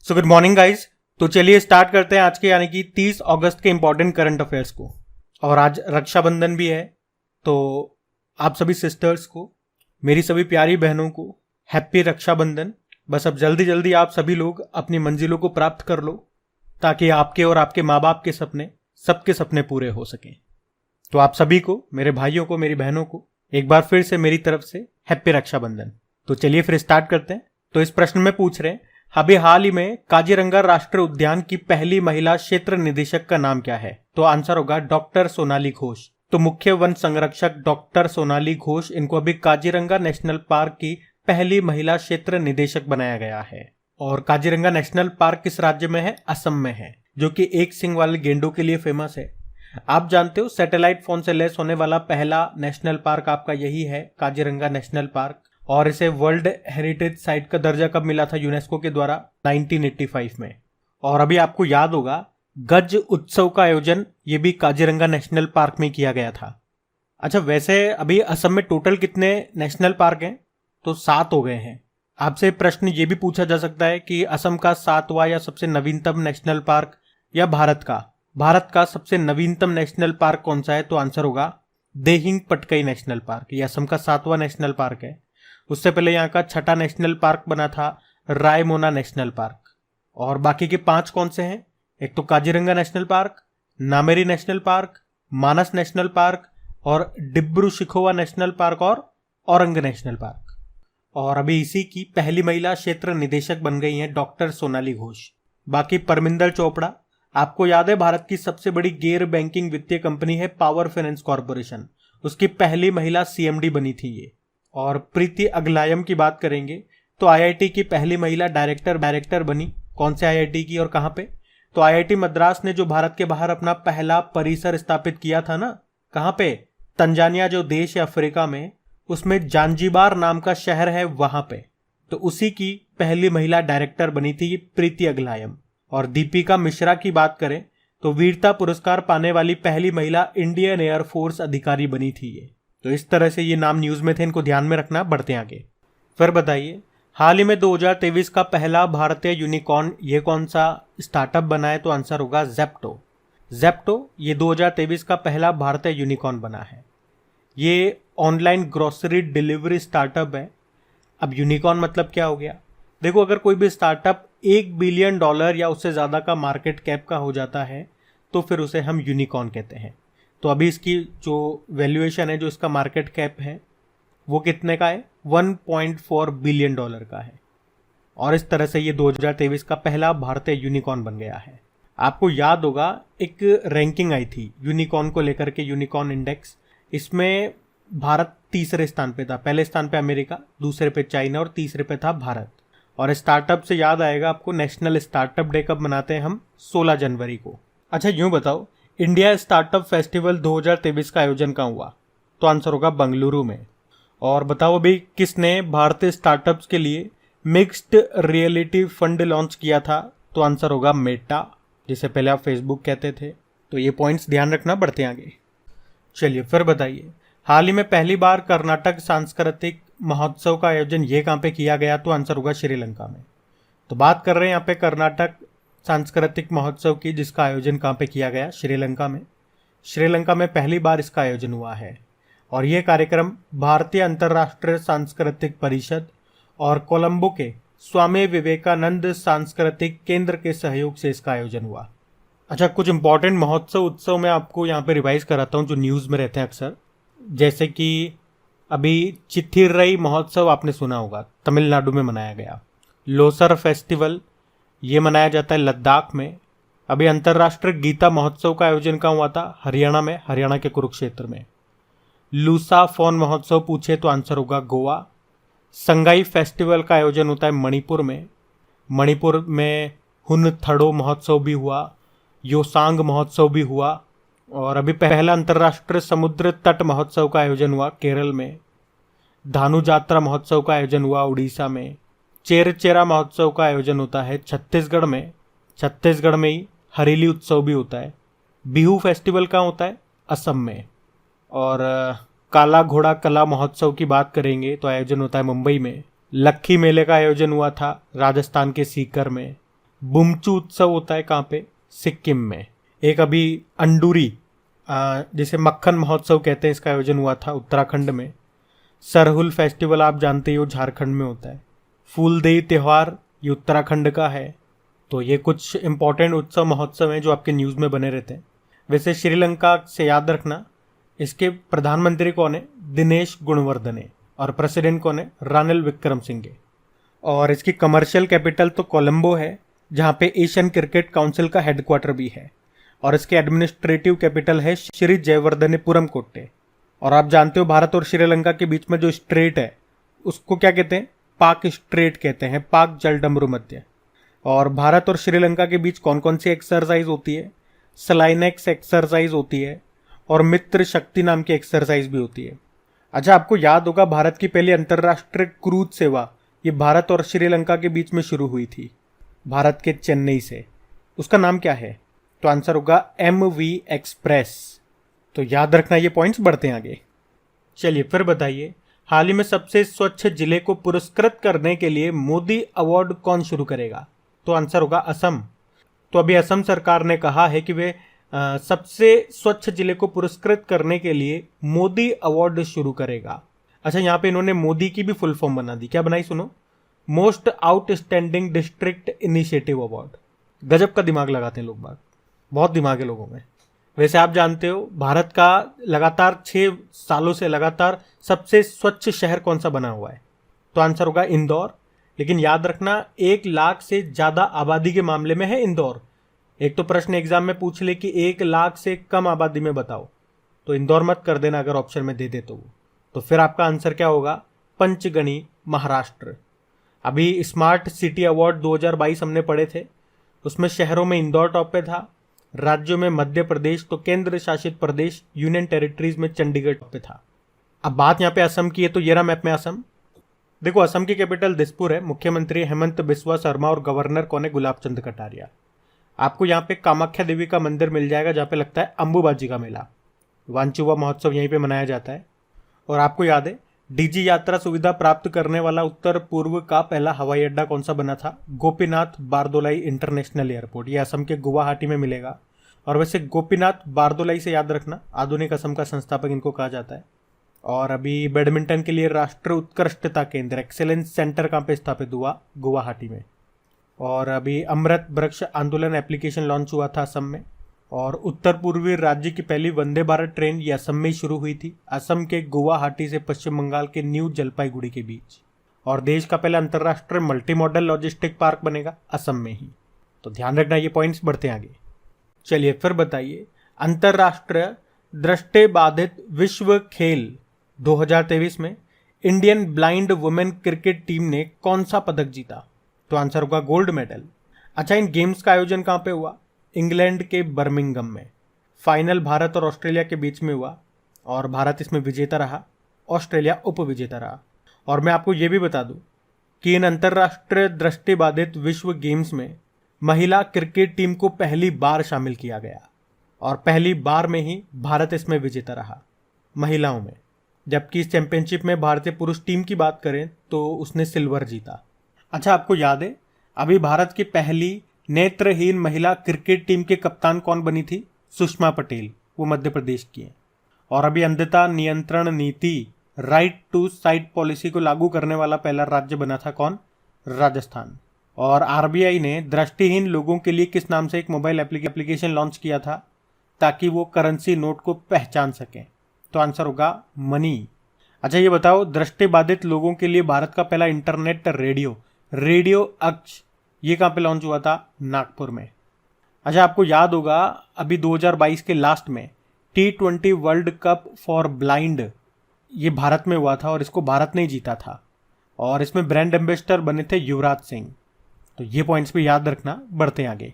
So good morning guys. तो चलिए start करते हैं आज के यानी कि 30 अगस्त के इंपॉर्टेंट करंट अफेयर्स को। और आज रक्षाबंधन भी है, तो आप सभी सिस्टर्स को, मेरी सभी प्यारी बहनों को हैप्पी रक्षाबंधन। बस अब जल्दी जल्दी आप सभी लोग अपनी मंजिलों को प्राप्त कर लो ताकि आपके और आपके माँ बाप के सपने, सबके सपने पूरे हो सकें। तो आप सभी को, मेरे भाइयों को, मेरी बहनों को एक बार फिर से मेरी तरफ से हैप्पी रक्षाबंधन। तो चलिए फिर स्टार्ट करते हैं। तो इस प्रश्न में पूछ रहे हैं, अभी हाल ही में काजीरंगा राष्ट्रीय उद्यान की पहली महिला क्षेत्र निदेशक का नाम क्या है? तो आंसर होगा डॉक्टर सोनाली घोष। तो मुख्य वन संरक्षक डॉक्टर सोनाली घोष, इनको अभी काजीरंगा नेशनल पार्क की पहली महिला क्षेत्र निदेशक बनाया गया है। और काजीरंगा नेशनल पार्क किस राज्य में है? असम में है, जो कि एक सिंग वाले गेंडों के लिए फेमस है। आप जानते हो सैटेलाइट फोन से लैस होने वाला पहला नेशनल पार्क आपका यही है, काजीरंगा नेशनल पार्क। और इसे वर्ल्ड हेरिटेज साइट का दर्जा कब मिला था यूनेस्को के द्वारा? 1985 में। और अभी आपको याद होगा गज उत्सव का आयोजन ये भी काजीरंगा नेशनल पार्क में किया गया था। अच्छा, वैसे अभी असम में टोटल कितने नेशनल पार्क हैं? तो 7 हो गए हैं। आपसे प्रश्न ये भी पूछा जा सकता है कि असम का 7वां या सबसे नवीनतम नेशनल पार्क या भारत का सबसे नवीनतम नेशनल पार्क कौन सा है? तो आंसर होगा देहिंग पटकई नेशनल पार्क। ये असम का 7वां नेशनल पार्क है। उससे पहले यहाँ का 6ठा नेशनल पार्क बना था रायमोना नेशनल पार्क। और बाकी के 5 कौन से हैं? एक तो Kaziranga National Park, Nameri National Park, Manas National Park और डिब्रू शिखोवा नेशनल पार्क और औरंग नेशनल पार्क। और अभी इसी की पहली महिला क्षेत्र निदेशक बन गई हैं डॉक्टर सोनाली घोष। बाकी परमिंदर चोपड़ा, आपको याद है भारत की सबसे बड़ी गैर बैंकिंग वित्तीय कंपनी है पावर फाइनेंस कॉर्पोरेशन, उसकी पहली महिला सीएमडी बनी थी ये। और प्रीति अगलायम की बात करेंगे तो आईआईटी की पहली महिला डायरेक्टर बनी। कौन से आईआईटी की और कहां पे? तो आईआईटी मद्रास ने जो भारत के बाहर अपना पहला परिसर स्थापित किया था ना, कहां पे? तंजानिया जो देश है अफ्रीका में, उसमें जांजिबार नाम का शहर है, वहां पे। तो उसी की पहली महिला डायरेक्टर बनी थी प्रीति अगलायम। और दीपिका मिश्रा की बात करें तो वीरता पुरस्कार पाने वाली पहली महिला इंडियन एयरफोर्स अधिकारी बनी थी ये। तो इस तरह से ये नाम न्यूज में थे, इनको ध्यान में रखना। बढ़ते हैं आगे। फिर बताइए, हाल ही में 2023 का पहला भारतीय यूनिकॉर्न ये कौन सा स्टार्टअप बना है? तो आंसर होगा जेप्टो। ये 2023 का पहला भारतीय यूनिकॉर्न बना है। ये ऑनलाइन ग्रोसरी डिलीवरी स्टार्टअप है। अब यूनिकॉर्न मतलब क्या हो गया? देखो, अगर कोई भी स्टार्टअप $1 बिलियन या उससे ज्यादा का मार्केट कैप का हो जाता है तो फिर उसे हम यूनिकॉर्न कहते हैं। तो अभी इसकी जो वैल्यूएशन है, जो इसका मार्केट कैप है, वो कितने का है? $1.4 बिलियन का है। और इस तरह से ये 2023 का पहला भारतीय यूनिकॉर्न बन गया है। आपको याद होगा एक रैंकिंग आई थी यूनिकॉर्न को लेकर के, यूनिकॉर्न इंडेक्स। इसमें भारत तीसरे स्थान पे था। पहले स्थान पे अमेरिका, दूसरे पे चाइना और तीसरे पे था भारत। और स्टार्टअप से याद आएगा आपको, नेशनल स्टार्टअप डे कब मनाते हैं हम? 16 जनवरी को। अच्छा, यूं बताओ, इंडिया स्टार्टअप फेस्टिवल 2023 का आयोजन कहाँ हुआ? तो आंसर होगा बेंगलुरु में। और बताओ अभी किसने भारतीय स्टार्टअप्स के लिए मिक्स्ड रियलिटी फंड लॉन्च किया था? तो आंसर होगा मेटा, जिसे पहले आप फेसबुक कहते थे। तो ये पॉइंट्स ध्यान रखना। बढ़ते आगे। चलिए फिर बताइए, हाल ही में पहली बार कर्नाटक सांस्कृतिक महोत्सव का आयोजन ये कहाँ पे किया गया? तो आंसर होगा श्रीलंका में। तो बात कर रहे हैं यहाँ पे कर्नाटक सांस्कृतिक महोत्सव की, जिसका आयोजन कहाँ पे किया गया? श्रीलंका में। श्रीलंका में पहली बार इसका आयोजन हुआ है। और यह कार्यक्रम भारतीय अंतर्राष्ट्रीय सांस्कृतिक परिषद और कोलंबो के स्वामी विवेकानंद सांस्कृतिक केंद्र के सहयोग से इसका आयोजन हुआ। अच्छा, कुछ इंपॉर्टेंट उत्सव मैं आपको यहाँ पे रिवाइज कराता हूँ जो न्यूज़ में रहते हैं अक्सर। जैसे कि अभी चिथिरई महोत्सव आपने सुना होगा, तमिलनाडु में मनाया गया। लोसर फेस्टिवल ये मनाया जाता है लद्दाख में। अभी अंतर्राष्ट्रीय गीता महोत्सव का आयोजन कहाँ हुआ था? हरियाणा में, हरियाणा के कुरुक्षेत्र में। लूसा फोन महोत्सव पूछे तो आंसर होगा गोवा। संगाई फेस्टिवल का आयोजन होता है मणिपुर में। मणिपुर में हुन थड़ो महोत्सव भी हुआ, योसांग महोत्सव भी हुआ। और अभी पहला अंतर्राष्ट्रीय समुद्र तट महोत्सव का आयोजन हुआ केरल में। धानु जात्रा महोत्सव का आयोजन हुआ उड़ीसा में। चेरचेरा महोत्सव का आयोजन होता है छत्तीसगढ़ में। छत्तीसगढ़ में ही हरेली उत्सव भी होता है। बिहू फेस्टिवल कहाँ होता है? असम में। और काला घोड़ा कला महोत्सव की बात करेंगे तो आयोजन होता है मुंबई में। लक्खी मेले का आयोजन हुआ था राजस्थान के सीकर में। बुमचू उत्सव होता है कहाँ पे? सिक्किम में। एक अभी अंडूरी जिसे मक्खन महोत्सव कहते हैं, इसका आयोजन हुआ था उत्तराखंड में। सरहुल फेस्टिवल आप जानते ही हो झारखंड में होता है। फूलदेई त्यौहार ये उत्तराखंड का है। तो ये कुछ इंपॉर्टेंट उत्सव महोत्सव हैं जो आपके न्यूज़ में बने रहते हैं। वैसे श्रीलंका से याद रखना, इसके प्रधानमंत्री कौन है? दिनेश गुणवर्धने। और प्रेसिडेंट कौन है? रानिल विक्रमसिंघे। और इसकी कमर्शियल कैपिटल तो कोलंबो है, जहाँ पे एशियन क्रिकेट काउंसिल का हेडक्वार्टर भी है। और इसके एडमिनिस्ट्रेटिव कैपिटल है श्री जयवर्धनेपुरम कोट्टे। और आप जानते हो भारत और श्रीलंका के बीच में जो स्ट्रेट है उसको क्या कहते हैं? पाक स्ट्रेट कहते हैं, पाक जलडमरू मध्य। और भारत और श्रीलंका के बीच कौन कौन सी एक्सरसाइज होती है? सलाइनेक्स एक्सरसाइज होती है और मित्र शक्ति नाम की एक्सरसाइज भी होती है। अच्छा, आपको याद होगा भारत की पहली अंतर्राष्ट्रीय क्रूज सेवा ये भारत और श्रीलंका के बीच में शुरू हुई थी, भारत के चेन्नई से। उसका नाम क्या है? तो आंसर होगा MV एक्सप्रेस। तो याद रखना, ये पॉइंट्स बढ़ते हैं आगे। चलिए फिर बताइए, हाल ही में सबसे स्वच्छ जिले को पुरस्कृत करने के लिए मोदी अवार्ड कौन शुरू करेगा? तो आंसर होगा असम। तो अभी असम सरकार ने कहा है कि वे सबसे स्वच्छ जिले को पुरस्कृत करने के लिए मोदी अवार्ड शुरू करेगा। अच्छा, यहाँ पे इन्होंने मोदी की भी फुल फॉर्म बना दी। क्या बनाई? सुनो, most outstanding district initiative award. गजब का दिमाग लगाते हैं लोग बाग, बहुत दिमाग है लोगों में। वैसे आप जानते हो भारत का लगातार 6 सालों से लगातार सबसे स्वच्छ शहर कौन सा बना हुआ है? तो आंसर होगा इंदौर। लेकिन याद रखना, 1 लाख से ज्यादा आबादी के मामले में है इंदौर। एक तो प्रश्न एग्जाम में पूछ ले कि 1 लाख से कम आबादी में बताओ, तो इंदौर मत कर देना अगर ऑप्शन में दे दे तो फिर आपका आंसर क्या होगा? पंचगनी, महाराष्ट्र। अभी स्मार्ट सिटी अवार्ड 2022 हमने पढ़े थे, उसमें शहरों में इंदौर टॉप पे था, राज्यों में मध्य प्रदेश, तो केंद्र शासित प्रदेश यूनियन टेरिटरीज में चंडीगढ़ टॉप पे था। अब बात यहाँ पे असम की है, तो ये रहा मैप में असम। देखो, असम की कैपिटल दिसपुर है, मुख्यमंत्री हेमंत बिस्वा शर्मा और गवर्नर कौन है? गुलाब चंद कटारिया। आपको यहाँ पे कामाख्या देवी का मंदिर मिल जाएगा जहाँ पे लगता है अंबुबाजी का मेला, वांचुवा महोत्सव यहीं पे मनाया जाता है। और आपको याद है डीजी यात्रा सुविधा प्राप्त करने वाला उत्तर पूर्व का पहला हवाई अड्डा कौन सा बना था? Gopinath Bordoloi international airport. ये असम के गुवाहाटी में मिलेगा। और वैसे गोपीनाथ बारदोलाई से याद रखना, आधुनिक असम का संस्थापक इनको कहा जाता है। और अभी बैडमिंटन के लिए राष्ट्रीय उत्कृष्टता केंद्र एक्सेलेंस सेंटर कहाँ पे स्थापित हुआ? गुवाहाटी में। और अभी अमृत वृक्ष आंदोलन एप्लीकेशन लॉन्च हुआ था असम में। और उत्तर पूर्वी राज्य की पहली वंदे भारत ट्रेन ये असम में ही शुरू हुई थी, असम के गुवाहाटी से पश्चिम बंगाल के न्यू जलपाईगुड़ी के बीच। और देश का पहला अंतर्राष्ट्रीय मल्टी मॉडल लॉजिस्टिक पार्क बनेगा असम में ही। तो ध्यान रखना, ये पॉइंट्स बढ़ते हैं आगे। चलिए फिर बताइए, अंतर्राष्ट्रीय दृष्टिबाधित विश्व खेल 2023 में Indian blind women cricket team ने कौन सा पदक जीता? तो आंसर होगा गोल्ड मेडल। अच्छा, इन गेम्स का आयोजन कहाँ पे हुआ? इंग्लैंड के बर्मिंघम में। फाइनल भारत और ऑस्ट्रेलिया के बीच में हुआ और भारत इसमें विजेता रहा, ऑस्ट्रेलिया उप विजेता रहा। और मैं आपको ये भी बता दूं कि इन अंतर्राष्ट्रीय दृष्टिबाधित विश्व गेम्स में महिला क्रिकेट टीम को पहली बार शामिल किया गया और पहली बार में ही भारत इसमें विजेता रहा महिलाओं में। जबकि इस चैंपियनशिप में भारतीय पुरुष टीम की बात करें तो उसने सिल्वर जीता। अच्छा, आपको याद है अभी भारत की पहली नेत्रहीन महिला क्रिकेट टीम के कप्तान कौन बनी थी? सुषमा पटेल, वो मध्य प्रदेश की हैं। और अभी अंधता नियंत्रण नीति राइट टू साइट पॉलिसी को लागू करने वाला पहला राज्य बना था कौन? राजस्थान। और आरबीआई ने दृष्टिहीन लोगों के लिए किस नाम से एक मोबाइल एप्लीकेशन लॉन्च किया था ताकि वो करेंसी नोट को पहचान सकें? तो आंसर होगा मनी। अच्छा, ये बताओ, दृष्टिबाधित लोगों के लिए भारत का पहला इंटरनेट रेडियो अक्ष ये कहाँ पे लॉन्च हुआ था? नागपुर में। अच्छा, आपको याद होगा अभी 2022 के लास्ट में T20 world cup for blind ये भारत में हुआ था और इसको भारत ने जीता था और इसमें ब्रांड एम्बेसडर बने थे युवराज सिंह। तो ये पॉइंट्स भी याद रखना, बढ़ते हैं आगे।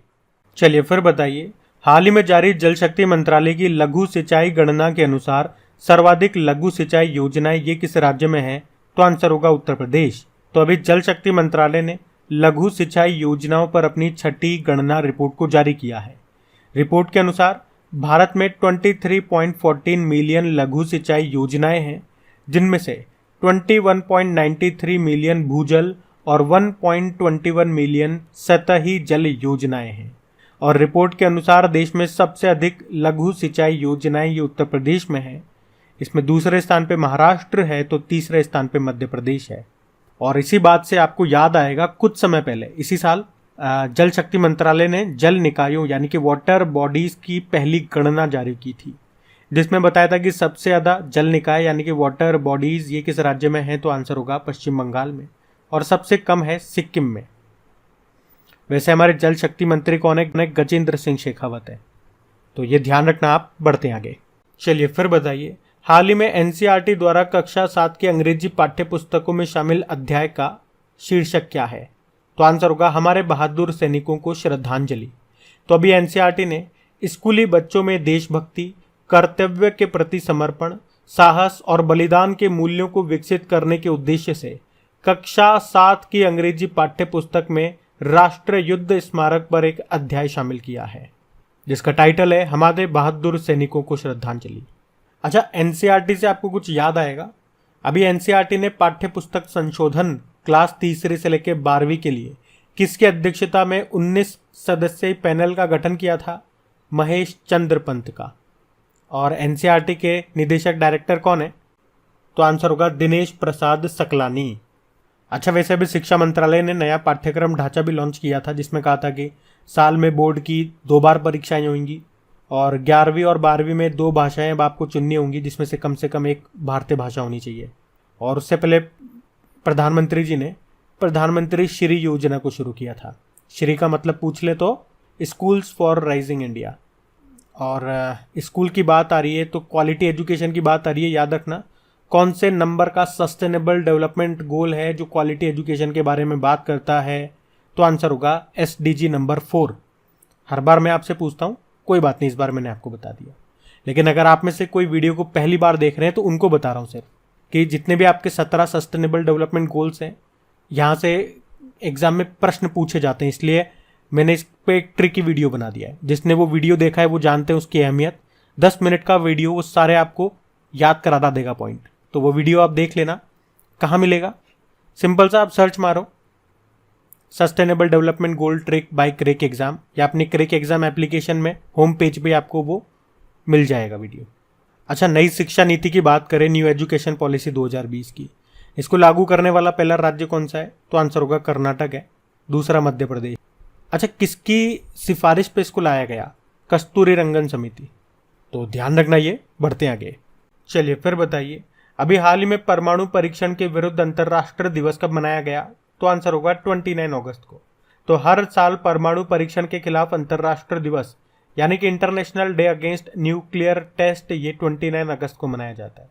चलिए फिर बताइए, हाल ही में जारी जल शक्ति मंत्रालय की लघु सिंचाई गणना के अनुसार सर्वाधिक लघु सिंचाई योजनाएं ये किस राज्य में है? तो आंसर होगा उत्तर प्रदेश। तो अभी जल शक्ति मंत्रालय ने लघु सिंचाई योजनाओं पर अपनी 6ठी गणना रिपोर्ट को जारी किया है। रिपोर्ट के अनुसार भारत में 23.14 मिलियन लघु सिंचाई योजनाएं हैं, जिनमें से 21.93 मिलियन भूजल और 1.21 मिलियन सतही जल योजनाएं हैं। और रिपोर्ट के अनुसार देश में सबसे अधिक लघु सिंचाई योजनाएं ये उत्तर प्रदेश में है। इसमें दूसरे स्थान पे महाराष्ट्र है तो तीसरे स्थान पे मध्य प्रदेश है। और इसी बात से आपको याद आएगा, कुछ समय पहले इसी साल जल शक्ति मंत्रालय ने जल निकायों यानी कि वाटर बॉडीज की पहली गणना जारी की थी, जिसमें बताया था कि सबसे ज़्यादा जल निकाय यानी कि वाटर बॉडीज ये किस राज्य में है, तो आंसर होगा पश्चिम बंगाल में, और सबसे कम है सिक्किम में। वैसे हमारे जल शक्ति मंत्री कौन है? गजेंद्र सिंह शेखावत है, तो ये ध्यान रखना आप। बढ़ते हैं आगे। चलिए फिर बताइए, हाल ही में एनसीईआरटी द्वारा कक्षा 7 की अंग्रेजी पाठ्य पुस्तकों में शामिल अध्याय का शीर्षक क्या है? तो आंसर होगा हमारे बहादुर सैनिकों को श्रद्धांजलि। तो अभी एनसीईआरटी ने स्कूली बच्चों में देशभक्ति, कर्तव्य के प्रति समर्पण, साहस और बलिदान के मूल्यों को विकसित करने के उद्देश्य से कक्षा 7 की अंग्रेजी पाठ्य पुस्तक में राष्ट्रीय युद्ध स्मारक पर एक अध्याय शामिल किया है, जिसका टाइटल है हमारे बहादुर सैनिकों को श्रद्धांजलि। अच्छा, एनसीईआरटी से आपको कुछ याद आएगा। अभी एनसीईआरटी ने पाठ्य पुस्तक संशोधन क्लास तीसरी से लेकर 12वीं के लिए किसकी अध्यक्षता में 19 सदस्यीय पैनल का गठन किया था? महेश चंद्र पंत का। और एनसीईआरटी के निदेशक डायरेक्टर कौन है? तो आंसर होगा दिनेश प्रसाद सकलानी। अच्छा, वैसे भी शिक्षा मंत्रालय ने नया पाठ्यक्रम ढांचा भी लॉन्च किया था, जिसमें कहा था कि साल में बोर्ड की 2 बार परीक्षाएं होंगी और 11वीं और 12वीं में 2 भाषाएं अब आपको चुननी होंगी, जिसमें से कम एक भारतीय भाषा होनी चाहिए। और उससे पहले प्रधानमंत्री जी ने प्रधानमंत्री श्री योजना को शुरू किया था। श्री का मतलब पूछ ले तो स्कूल्स फॉर राइजिंग इंडिया। और स्कूल की बात आ रही है तो क्वालिटी एजुकेशन की बात आ रही है। याद रखना कौन से नंबर का सस्टेनेबल डेवलपमेंट गोल है जो क्वालिटी एजुकेशन के बारे में बात करता है? तो आंसर होगा SDG नंबर 4। हर बार मैं आपसे पूछता हूँ, कोई बात नहीं, इस बार मैंने आपको बता दिया। लेकिन अगर आप में से कोई वीडियो को पहली बार देख रहे हैं तो उनको बता रहा हूँ सिर्फ कि जितने भी आपके 17 सस्टेनेबल डेवलपमेंट गोल्स हैं, यहाँ से एग्जाम में प्रश्न पूछे जाते हैं, इसलिए मैंने इस पे एक ट्रिकी वीडियो बना दिया है। जिसने वो वीडियो देखा है वो जानते हैं उसकी अहमियत। 10 मिनट का वीडियो वो सारे आपको याद कराना देगा पॉइंट। तो वो वीडियो आप देख लेना। कहाँ मिलेगा? सिंपल सा आप सर्च मारो sustainable development goal trick bye crack exam, या अपने क्रेक एग्जाम एप्लीकेशन में होम पेज पे आपको वो मिल जाएगा वीडियो। अच्छा, नई शिक्षा नीति की बात करें, न्यू एजुकेशन पॉलिसी 2020 की, इसको लागू करने वाला पहला राज्य कौन सा है? तो आंसर होगा कर्नाटक है, दूसरा मध्य प्रदेश। अच्छा, किसकी सिफारिश पे इसको लाया गया? कस्तूरी रंगन समिति। तो ध्यान रखना ये। बढ़ते आगे। चलिए फिर बताइए, अभी हाल ही में परमाणु परीक्षण के विरुद्ध अंतर्राष्ट्रीय दिवस कब मनाया गया? तो आंसर होगा 29 अगस्त को। तो हर साल परमाणु परीक्षण के खिलाफ अंतर्राष्ट्रीय दिवस यानी कि international day against nuclear test ये 29 अगस्त को मनाया जाता है।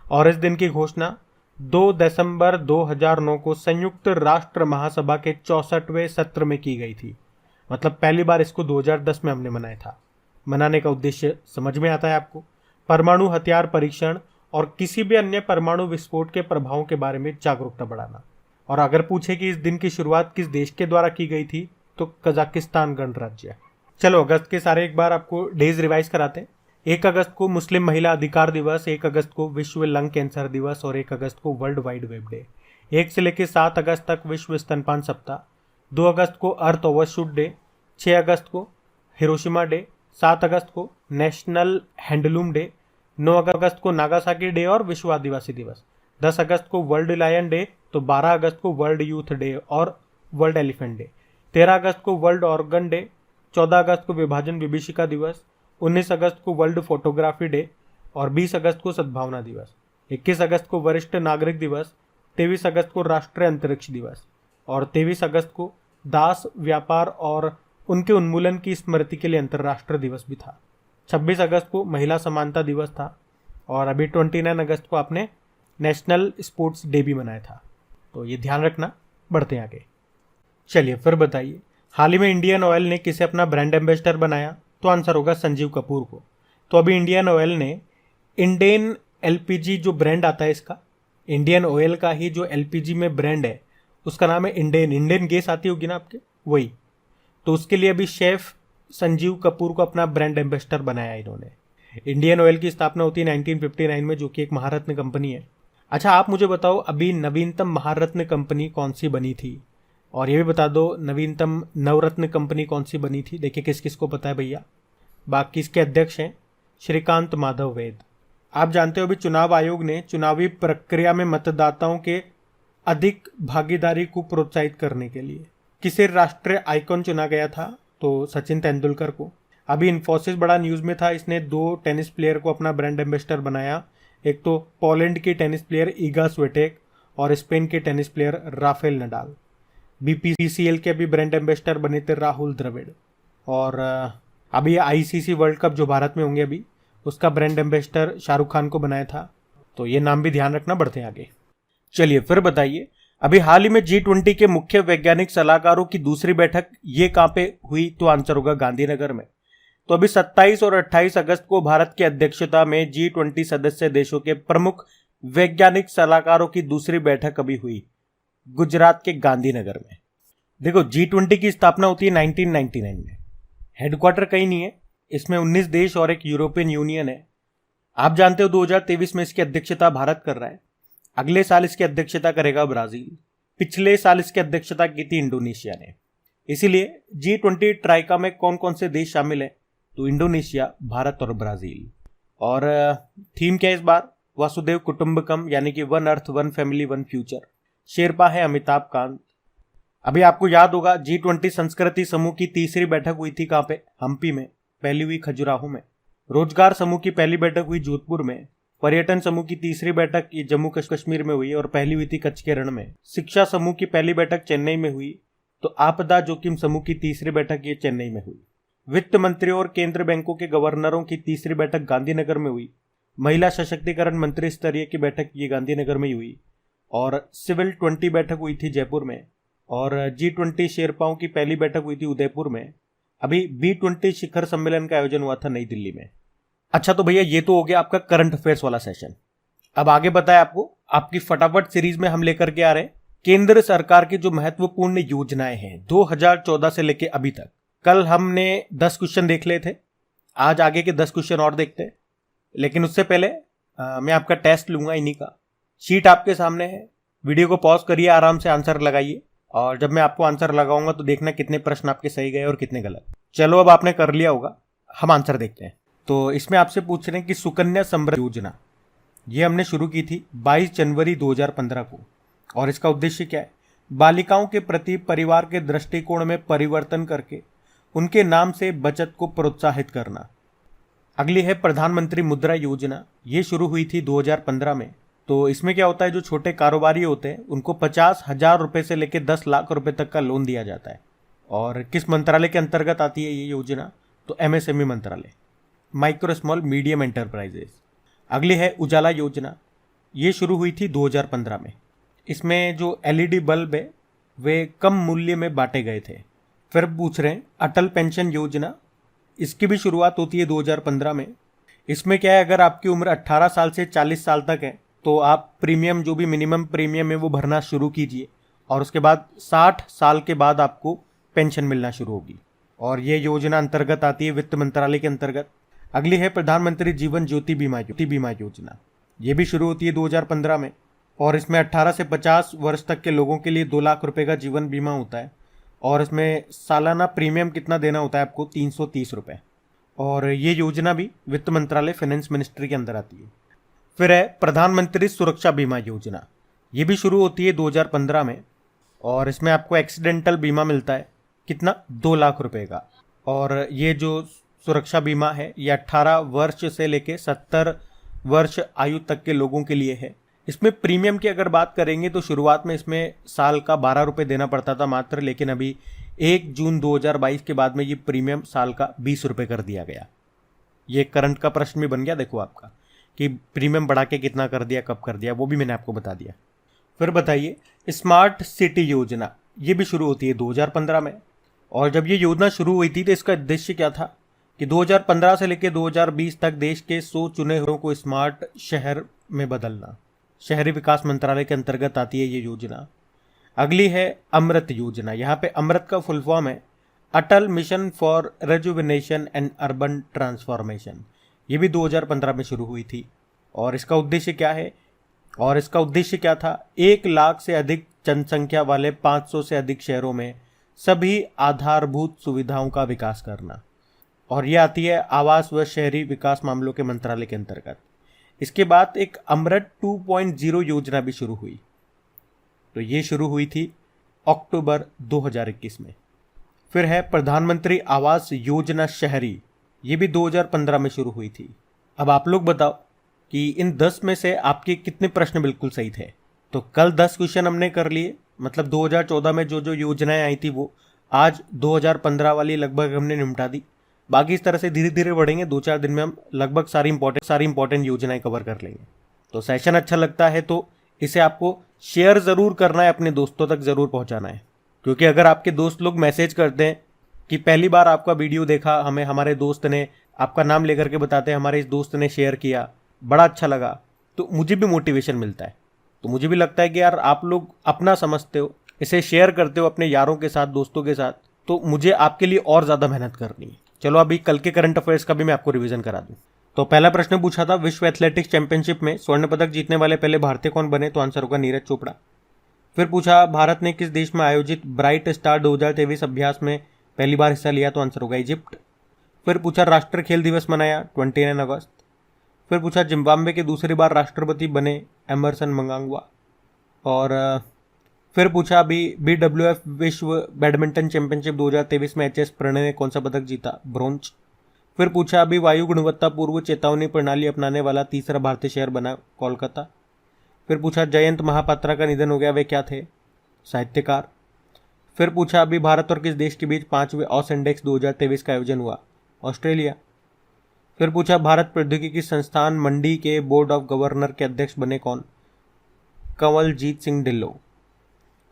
और इस दिन की घोषणा 2 दिसंबर 2009 को संयुक्त राष्ट्र महासभा के 64वें सत्र में की गई थी। मतलब पहली बार इसको 2010 में हमने मनाया था। मनाने का उद्देश्य समझ में आता है आपको? परमाणु हथियार परीक्षण और किसी भी अन्य परमाणु विस्फोट के प्रभावों के बारे में जागरूकता बढ़ाना। और अगर पूछे कि इस दिन की शुरुआत किस देश के द्वारा की गई थी, तो कजाकिस्तान गणराज्य। चलो अगस्त के सारे एक बार आपको डेज रिवाइज कराते हैं। 1 अगस्त को मुस्लिम महिला अधिकार दिवस, 1 अगस्त को विश्व लंग कैंसर दिवस और 1 अगस्त को वर्ल्ड वाइड वेब डे। 1 से लेकर 7 अगस्त तक विश्व स्तनपान सप्ताह। 2 अगस्त को अर्थ ओवरशूट डे। 6 अगस्त को हिरोशिमा डे। 7 अगस्त को नेशनल हैंडलूम डे। 9 अगस्त को नागासाकी डे और विश्व आदिवासी दिवस। 10 अगस्त को वर्ल्ड लायन डे, तो 12 अगस्त को वर्ल्ड यूथ डे और वर्ल्ड एलिफेंट डे। 13 अगस्त को वर्ल्ड ऑर्गन डे। 14 अगस्त को विभाजन विभीषिका दिवस। 19 अगस्त को वर्ल्ड फोटोग्राफी डे और 20 अगस्त को सद्भावना दिवस। 21 अगस्त को वरिष्ठ नागरिक दिवस। 23 अगस्त को राष्ट्रीय अंतरिक्ष दिवस और 23 अगस्त को दास व्यापार और उनके उन्मूलन की स्मृति के लिए अंतर्राष्ट्रीय दिवस भी था। 26 अगस्त को महिला समानता दिवस था और अभी 29 अगस्त को आपने नेशनल स्पोर्ट्स डे भी मनाया था। तो ये ध्यान रखना। बढ़ते हैं आगे। चलिए फिर बताइए, हाल ही में इंडियन ऑयल ने किसे अपना ब्रांड एम्बेसडर बनाया? तो आंसर होगा संजीव कपूर को। तो अभी इंडियन ऑयल ने इंडियन LPG जो ब्रांड आता है, इसका इंडियन ऑयल का ही जो LPG में ब्रांड है उसका नाम है इंडियन गैस आती होगी ना आपके, वही। तो उसके लिए अभी शेफ संजीव कपूर को अपना ब्रांड एम्बेसडर बनाया इन्होंने। इंडियन ऑयल की स्थापना होती है 1959 में, जो कि एक महारत्न कंपनी है। अच्छा, आप मुझे बताओ अभी नवीनतम महारत्न कंपनी कौन सी बनी थी, और ये भी बता दो नवीनतम नवरत्न कंपनी कौन सी बनी थी। देखिए किस किस को पता है भैया। बाकी इसके अध्यक्ष हैं श्रीकांत माधव वैद। आप जानते हो अभी चुनाव आयोग ने चुनावी प्रक्रिया में मतदाताओं के अधिक भागीदारी को प्रोत्साहित करने के लिए किसे राष्ट्रीय आइकॉन चुना गया था, तो सचिन तेंदुलकर को। अभी इन्फोसिस बड़ा न्यूज में था, इसने 2 टेनिस प्लेयर को अपना ब्रांड एम्बेसडर बनाया। एक तो पोलैंड की टेनिस प्लेयर ईगा स्विटेक और स्पेन के tennis player Rafael Nadal. BPCL के अभी ब्रांड एम्बेसडर बने थे राहुल द्रविड़। और अभी आईसीसी वर्ल्ड कप जो भारत में होंगे अभी, उसका ब्रांड एम्बेसडर शाहरुख खान को बनाया था। तो ये नाम भी ध्यान रखना, बढ़ते हैं आगे। चलिए फिर बताइए, अभी हाल ही में G20 के मुख्य वैज्ञानिक सलाहकारों की दूसरी बैठक ये कहाँ पे हुई, तो आंसर होगा गांधीनगर में। तो अभी 27 और 28 अगस्त को भारत की अध्यक्षता में G20 सदस्य देशों के प्रमुख वैज्ञानिक सलाहकारों की दूसरी बैठक अभी हुई गुजरात के गांधीनगर में। देखो G20 की स्थापना होती है 1999 में। हेडक्वार्टर कहीं नहीं है, इसमें 19 देश और एक यूरोपियन यूनियन है। आप जानते हो 2023 में इसकी अध्यक्षता भारत कर रहा है। अगले साल इसकी अध्यक्षता करेगा ब्राजील। पिछले साल इसकी अध्यक्षता की थी इंडोनेशिया ने। इसीलिए G20 ट्राइका में कौन कौन से देश शामिल है, तो इंडोनेशिया, भारत और ब्राजील। और थीम क्या है इस बार, वसुदेव कुटुंबकम, यानी कि one earth one family one future. Sherpa है अमिताभ कांत। अभी आपको याद होगा G20 संस्कृति समूह की तीसरी बैठक हुई थी कहाँ पे, हम्पी में। पहली हुई खजुराहो में। रोजगार समूह की पहली बैठक हुई जोधपुर में। पर्यटन समूह की तीसरी बैठक ये जम्मू कश्मीर में हुई और पहली हुई थी कच्छ के रण में। शिक्षा समूह की पहली बैठक चेन्नई में हुई। तो आपदा जोखिम समूह की तीसरी बैठक ये चेन्नई में हुई। वित्त मंत्रियों और केंद्र बैंकों के गवर्नरों की तीसरी बैठक गांधीनगर में हुई। महिला सशक्तिकरण मंत्री स्तरीय की बैठक ये गांधीनगर में ही हुई। और सिविल 20 बैठक हुई थी जयपुर में। और G20 शेरपाओं की पहली बैठक हुई थी उदयपुर में। अभी B20 शिखर सम्मेलन का आयोजन हुआ था नई दिल्ली में। अच्छा, तो भैया ये तो हो गया आपका करंट अफेयर्स वाला सेशन। अब आगे बताया आपको, आपकी फटाफट सीरीज में हम लेकर के आ रहे हैं केंद्र सरकार की जो महत्वपूर्ण योजनाएं हैं 2014 से लेके अभी तक। कल हमने 10 क्वेश्चन देख लिए थे, आज आगे के 10 क्वेश्चन और देखते हैं। लेकिन उससे पहले मैं आपका टेस्ट लूंगा इन्हीं का। शीट आपके सामने है, वीडियो को पॉज करिए, आराम से आंसर लगाइए। और जब मैं आपको आंसर लगाऊंगा तो देखना कितने प्रश्न आपके सही गए और कितने गलत। चलो अब आपने कर लिया होगा, हम आंसर देखते हैं। तो इसमें आपसे पूछ रहे हैं कि सुकन्या समृद्धि योजना ये हमने शुरू की थी 22 जनवरी 2015 को। और इसका उद्देश्य क्या है, बालिकाओं के प्रति परिवार के दृष्टिकोण में परिवर्तन करके उनके नाम से बचत को प्रोत्साहित करना। अगली है प्रधानमंत्री मुद्रा योजना, ये शुरू हुई थी 2015 में। तो इसमें क्या होता है, जो छोटे कारोबारी होते हैं उनको 50,000 रुपये से लेकर 10 लाख रुपए तक का लोन दिया जाता है। और किस मंत्रालय के अंतर्गत आती है ये योजना, तो MSME मंत्रालय, माइक्रो स्मॉल मीडियम एंटरप्राइजेस। अगली है उजाला योजना, ये शुरू हुई थी 2015 में। इसमें जो LED बल्ब है वे कम मूल्य में बांटे गए थे। फिर पूछ रहे हैं अटल पेंशन योजना, इसकी भी शुरुआत होती है 2015 में। इसमें क्या है, अगर आपकी उम्र 18 साल से 40 साल तक है तो आप प्रीमियम, जो भी मिनिमम प्रीमियम है वो भरना शुरू कीजिए। और उसके बाद 60 साल के बाद आपको पेंशन मिलना शुरू होगी। और ये योजना अंतर्गत आती है वित्त मंत्रालय के अंतर्गत। अगली है प्रधानमंत्री जीवन ज्योति बीमा योजना, ये भी शुरू होती है 2015 में। और इसमें 18 से 50 वर्ष तक के लोगों के लिए 2 लाख रुपए का जीवन बीमा होता है। और इसमें सालाना प्रीमियम कितना देना होता है आपको, 330 रुपये। और ये योजना भी वित्त मंत्रालय फाइनेंस मिनिस्ट्री के अंदर आती है। फिर है प्रधानमंत्री सुरक्षा बीमा योजना, ये भी शुरू होती है 2015 में। और इसमें आपको एक्सीडेंटल बीमा मिलता है, कितना, 2 लाख रुपए का। और ये जो सुरक्षा बीमा है ये 18 वर्ष से लेके 70 वर्ष आयु तक के लोगों के लिए है। इसमें प्रीमियम की अगर बात करेंगे तो शुरुआत में इसमें साल का 12 रुपये देना पड़ता था मात्र, लेकिन अभी 1 जून 2022 के बाद में ये प्रीमियम साल का 20 रुपये कर दिया गया। ये करंट का प्रश्न भी बन गया देखो आपका, कि प्रीमियम बढ़ा के कितना कर दिया, कब कर दिया, वो भी मैंने आपको बता दिया। फिर बताइए स्मार्ट सिटी योजना, ये भी शुरू होती है 2015 में। और जब ये योजना शुरू हुई थी तो इसका उद्देश्य क्या था कि 2015 से लेकर 2020 तक देश के 100 चुने हुए को स्मार्ट शहर में बदलना। शहरी विकास मंत्रालय के अंतर्गत आती है ये योजना। अगली है अमृत योजना, यहाँ पे अमृत का फुल फॉर्म है Atal mission for rejuvenation and urban transformation. ये भी 2015 में शुरू हुई थी। और इसका उद्देश्य क्या है, और इसका उद्देश्य क्या था? 1 लाख से अधिक जनसंख्या वाले 500 से अधिक शहरों में सभी आधारभूत सुविधाओं का विकास करना। और यह आती है आवास व शहरी विकास मामलों के मंत्रालय के अंतर्गत। इसके बाद एक अमृत 2.0 योजना भी शुरू हुई। तो ये शुरू हुई थी अक्टूबर 2021 में। फिर है प्रधानमंत्री आवास योजना शहरी, ये भी 2015 में शुरू हुई थी। अब आप लोग बताओ कि इन 10 में से आपके कितने प्रश्न बिल्कुल सही थे। तो कल 10 क्वेश्चन हमने कर लिए, मतलब 2014 में जो जो योजनाएं आई थी वो आज 2015 वाली लगभग हमने निपटा दी। बाकी इस तरह से धीरे धीरे बढ़ेंगे, 2-4 दिन में हम लगभग सारी इंपॉर्टेंट योजनाएं कवर कर लेंगे। तो सेशन अच्छा लगता है तो इसे आपको शेयर ज़रूर करना है, अपने दोस्तों तक ज़रूर पहुंचाना है। क्योंकि अगर आपके दोस्त लोग मैसेज करते हैं कि पहली बार आपका वीडियो देखा, हमें हमारे दोस्त ने आपका नाम लेकर के बताते हैं हमारे इस दोस्त ने शेयर किया, बड़ा अच्छा लगा, तो मुझे भी मोटिवेशन मिलता है। तो मुझे भी लगता है कि यार आप लोग अपना समझते हो, इसे शेयर करते हो अपने यारों के साथ, दोस्तों के साथ, तो मुझे आपके लिए और ज़्यादा मेहनत करनी है। चलो अभी कल के करंट अफेयर्स का भी मैं आपको रिवीजन करा दूं। तो पहला प्रश्न पूछा था, विश्व एथलेटिक्स चैंपियनशिप में स्वर्ण पदक जीतने वाले पहले भारतीय कौन बने? तो आंसर होगा नीरज चोपड़ा। फिर पूछा, भारत ने किस देश में आयोजित ब्राइट स्टार 2023 अभ्यास में पहली बार हिस्सा लिया? तो आंसर होगा इजिप्ट। फिर पूछा, राष्ट्रीय खेल दिवस मनाया 29 अगस्त। फिर पूछा, जिम्बाब्वे के दूसरी बार राष्ट्रपति बने एमरसन मंगांगवा। और फिर पूछा, अभी BWF विश्व बैडमिंटन चैंपियनशिप 2023 में HS प्रणय ने कौन सा पदक जीता? ब्रोंज। फिर पूछा, अभी वायु गुणवत्ता पूर्व चेतावनी प्रणाली अपनाने वाला तीसरा भारतीय शहर बना? कोलकाता। फिर पूछा, जयंत महापात्रा का निधन हो गया, वे क्या थे? साहित्यकार। फिर पूछा, अभी भारत और किस देश के बीच 5वें ऑस इंडेक्स 2023 का आयोजन हुआ? ऑस्ट्रेलिया। फिर पूछा, भारत प्रौद्योगिकी संस्थान मंडी के बोर्ड ऑफ गवर्नर के अध्यक्ष बने कौन? कंवलजीत सिंह ढिल्लों।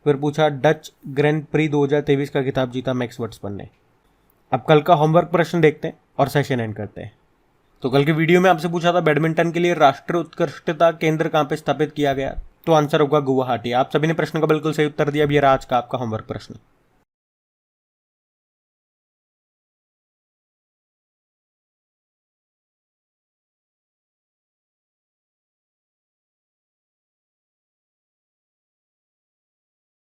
फिर पूछा, डच ग्रैंड प्री 2023 का खिताब जीता मैक्स वर्स्टपन ने। अब कल का होमवर्क प्रश्न देखते हैं और सेशन एंड करते हैं। तो कल के वीडियो में आपसे पूछा था बैडमिंटन के लिए राष्ट्रीय उत्कृष्टता केंद्र कहाँ पे स्थापित किया गया? तो आंसर होगा गुवाहाटी। आप सभी ने प्रश्न का बिल्कुल सही उत्तर दिया। अब ये रहा आज का आपका होमवर्क प्रश्न।